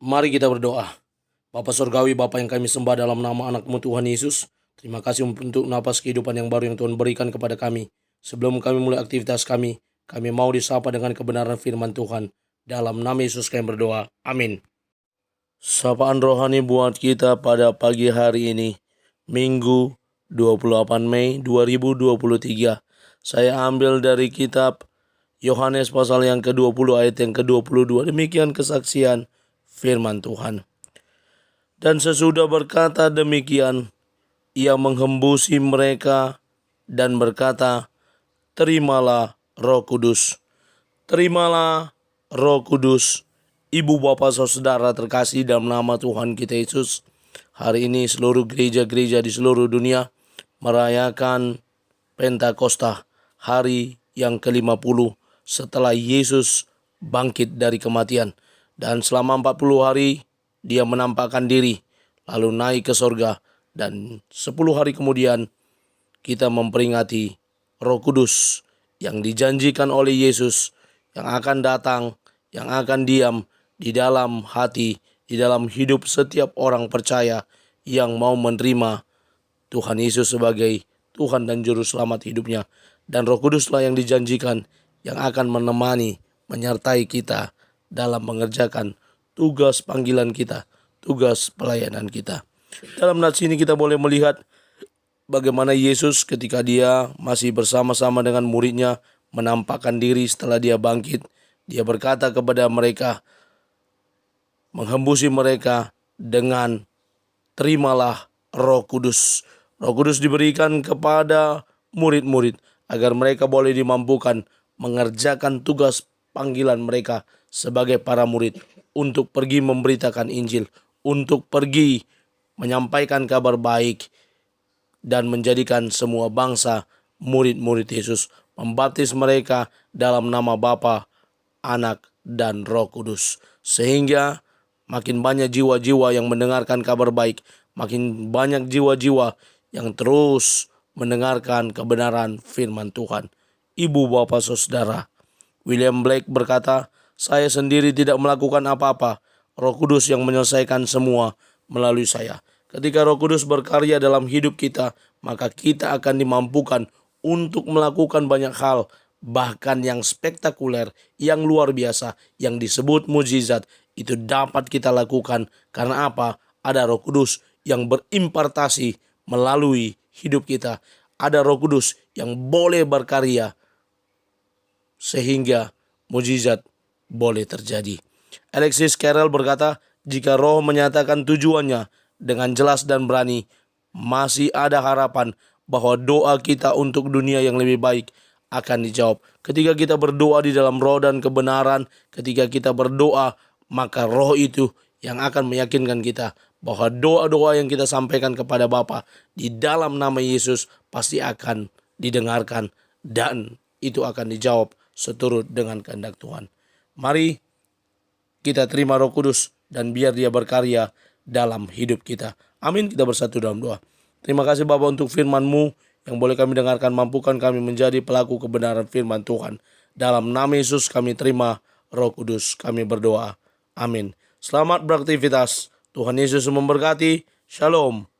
Mari kita berdoa. Bapa Surgawi, Bapa yang kami sembah dalam nama anak-Mu Tuhan Yesus, terima kasih untuk napas kehidupan yang baru yang Tuhan berikan kepada kami. Sebelum kami mulai aktivitas kami mau disapa dengan kebenaran firman Tuhan. Dalam nama Yesus kami berdoa. Amin. Sapaan rohani buat kita pada pagi hari ini, Minggu 28 Mei 2023. Saya ambil dari kitab Yohanes pasal yang ke-20 ayat yang ke-22. Demikian kesaksian firman Tuhan. Dan sesudah berkata demikian, ia menghembusi mereka dan berkata, terimalah Roh Kudus. Terimalah Roh Kudus. Ibu bapa saudara terkasih dalam nama Tuhan kita Yesus. Hari ini seluruh gereja-gereja di seluruh dunia merayakan Pentakosta, hari yang ke-50 setelah Yesus bangkit dari kematian. Dan selama 40 hari dia menampakkan diri, lalu naik ke sorga. Dan 10 hari kemudian kita memperingati Roh Kudus yang dijanjikan oleh Yesus, yang akan datang, yang akan diam di dalam hati, di dalam hidup setiap orang percaya yang mau menerima Tuhan Yesus sebagai Tuhan dan Juru Selamat hidupnya. Dan Roh Kuduslah yang dijanjikan, yang akan menemani, menyertai kita dalam mengerjakan tugas panggilan kita, tugas pelayanan kita. Dalam nats ini kita boleh melihat bagaimana Yesus ketika dia masih bersama-sama dengan muridnya menampakkan diri setelah dia bangkit. Dia berkata kepada mereka, menghembusi mereka dengan terimalah Roh Kudus. Roh Kudus diberikan kepada murid-murid agar mereka boleh dimampukan mengerjakan tugas panggilan mereka sebagai para murid untuk pergi memberitakan Injil, untuk pergi menyampaikan kabar baik dan menjadikan semua bangsa murid-murid Yesus, membaptis mereka dalam nama Bapa, Anak, dan Roh Kudus. Sehingga makin banyak jiwa-jiwa yang mendengarkan kabar baik, makin banyak jiwa-jiwa yang terus mendengarkan kebenaran firman Tuhan. Ibu, bapak, saudara, William Blake berkata, saya sendiri tidak melakukan apa-apa, Roh Kudus yang menyelesaikan semua melalui saya. Ketika Roh Kudus berkarya dalam hidup kita, maka kita akan dimampukan untuk melakukan banyak hal, bahkan yang spektakuler, yang luar biasa, yang disebut mukjizat, itu dapat kita lakukan. Karena apa? Ada Roh Kudus yang berimpartasi melalui hidup kita. Ada Roh Kudus yang boleh berkarya sehingga mukjizat boleh terjadi. Alexis Carrel berkata, jika Roh menyatakan tujuannya dengan jelas dan berani, masih ada harapan bahwa doa kita untuk dunia yang lebih baik akan dijawab. Ketika kita berdoa di dalam Roh dan kebenaran, ketika kita berdoa, maka Roh itu yang akan meyakinkan kita bahwa doa-doa yang kita sampaikan kepada Bapa di dalam nama Yesus pasti akan didengarkan dan itu akan dijawab seturut dengan kehendak Tuhan. Mari kita terima Roh Kudus dan biar dia berkarya dalam hidup kita. Amin. Kita bersatu dalam doa. Terima kasih Bapa untuk firman-Mu yang boleh kami dengarkan. Mampukan kami menjadi pelaku kebenaran firman Tuhan. Dalam nama Yesus kami terima Roh Kudus. Kami berdoa. Amin. Selamat beraktivitas. Tuhan Yesus memberkati. Shalom.